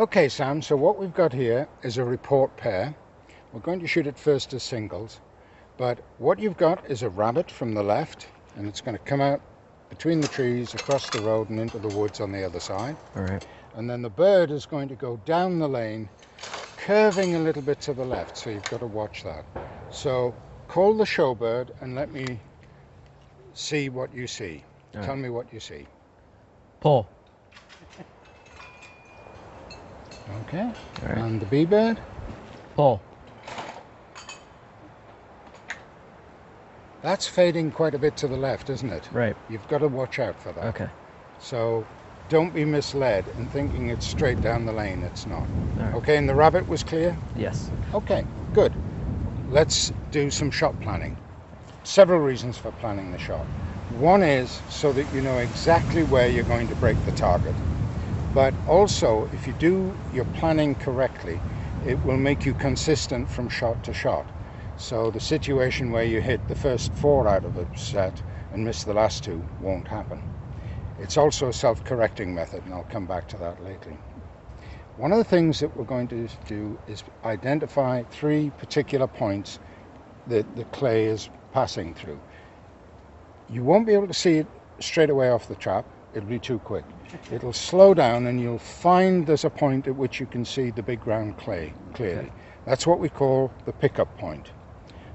Okay, Sam, so what we've got here is a report pair. We're going to shoot it first as singles, but what you've got is a rabbit from the left, and it's going to come out between the trees, across the road and into the woods on the other side. All right. And then the bird is going to go down the lane, curving a little bit to the left, so you've got to watch that. So call the showbird and let me see what you see. Tell me what you see. Pull. Okay. All right. And the bee bird? Pull. That's fading quite a bit to the left, isn't it? Right. You've got to watch out for that. Okay. So don't be misled in thinking it's straight down the lane. It's not. All right. Okay, and the rabbit was clear? Yes. Okay, good. Let's do some shot planning. Several reasons for planning the shot. One is so that you know exactly where you're going to break the target. But also, if you do your planning correctly, it will make you consistent from shot to shot. So the situation where you hit the first 4 out of a set and miss the last 2 won't happen. It's also a self-correcting method, and I'll come back to that later. One of the things that we're going to do is identify 3 particular points that the clay is passing through. You won't be able to see it straight away off the trap. It'll be too quick. It'll slow down and you'll find there's a point at which you can see the big round clay clearly. Okay. That's what we call the pickup point.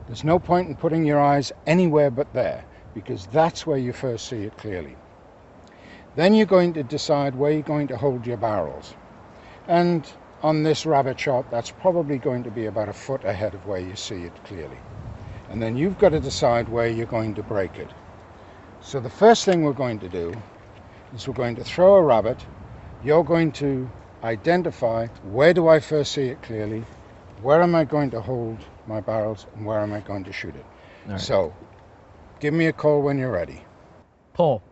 There's no point in putting your eyes anywhere but there, because that's where you first see it clearly. Then you're going to decide where you're going to hold your barrels. And on this rabbit shot, that's probably going to be about a foot ahead of where you see it clearly. And then you've got to decide where you're going to break it. So the first thing we're going to do is we're going to throw a rabbit. You're going to identify where do I first see it clearly, where am I going to hold my barrels, and where am I going to shoot it. All right. So give me a call when you're ready. Pull.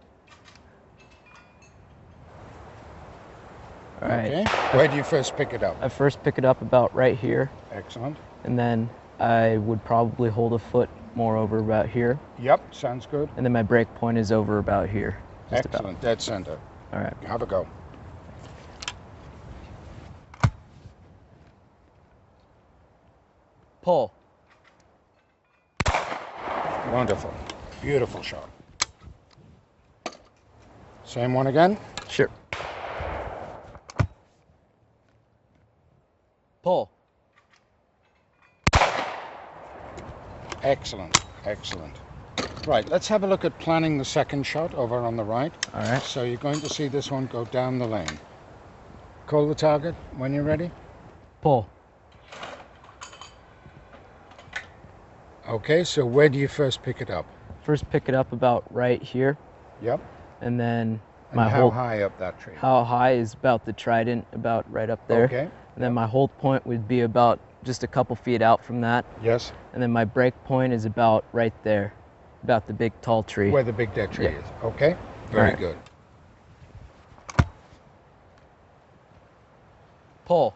All right. Okay. Where do you first pick it up? I first pick it up about right here. Excellent. And then I would probably hold a foot more over about here. Yep, sounds good. And then my break point is over about here. Excellent, about. Dead center. All right. Have a go. Pull. Wonderful. Beautiful shot. Same one again? Sure. Pull. Excellent, excellent. Right, let's have a look at planning the second shot over on the right. All right. So you're going to see this one go down the lane. Call the target when you're ready. Pull. Okay, so where do you first pick it up? First pick it up about right here. Yep. And then how high up that tree? How high is about the trident, about right up there. Okay. And then my hold point would be about just a couple feet out from that. Yes. And then my break point is about right there, about the big tall tree. Where the big dead tree is. Okay, very good. Pull.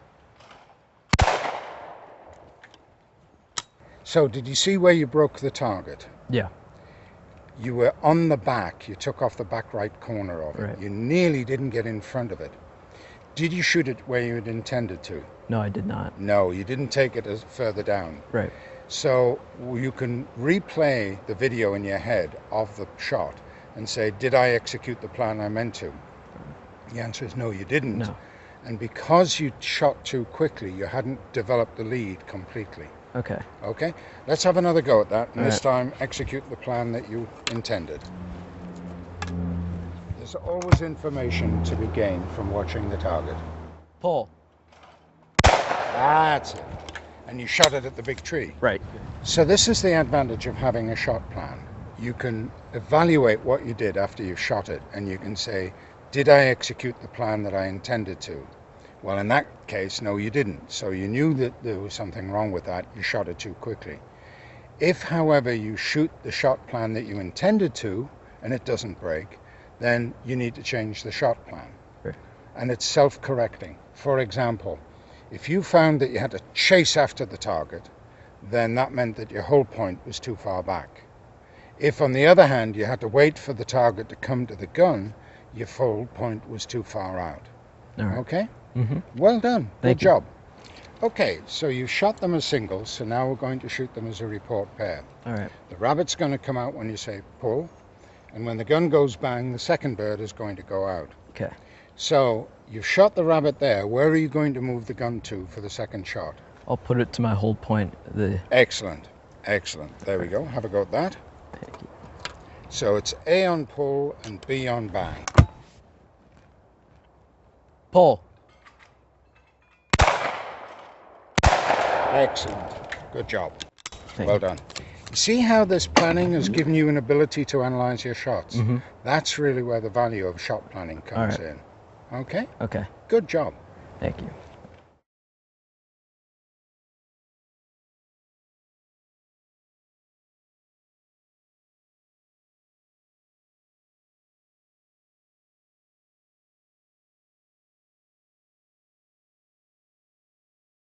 So did you see where you broke the target? Yeah. You were on the back. You took off the back right corner of it. Right. You nearly didn't get in front of it. Did you shoot it where you had intended to? No, I did not. No, you didn't take it as further down. Right. So you can replay the video in your head of the shot and say, did I execute the plan I meant to? The answer is no, you didn't. No. And because you shot too quickly, you hadn't developed the lead completely. Okay. Okay, let's have another go at that, and this time execute the plan that you intended. There's always information to be gained from watching the target. Pull. That's it. And you shot it at the big tree. Right. So this is the advantage of having a shot plan. You can evaluate what you did after you've shot it, and you can say, did I execute the plan that I intended to? Well, in that case, no, you didn't. So you knew that there was something wrong with that. You shot it too quickly. If, however, you shoot the shot plan that you intended to, and it doesn't break, then you need to change the shot plan. Right. And it's self-correcting. For example, if you found that you had to chase after the target, then that meant that your hold point was too far back. If, on the other hand, you had to wait for the target to come to the gun, your hold point was too far out. All right. Okay? Well done. Thank Good you. job. Okay, so you shot them as singles, so now we're going to shoot them as a report pair. All right. The rabbit's going to come out when you say pull, and when the gun goes bang, the second bird is going to go out. Okay. So you've shot the rabbit there. Where are you going to move the gun to for the second shot? I'll put it to my hold point. Excellent. Excellent. There we go. Have a go at that. Thank you. So it's A on pull and B on bang. Pull. Excellent. Good job. Thank Well you. done. See how this planning has given you an ability to analyze your shots? That's really where the value of shot planning comes right. in. Okay? Okay. Good job. Thank you.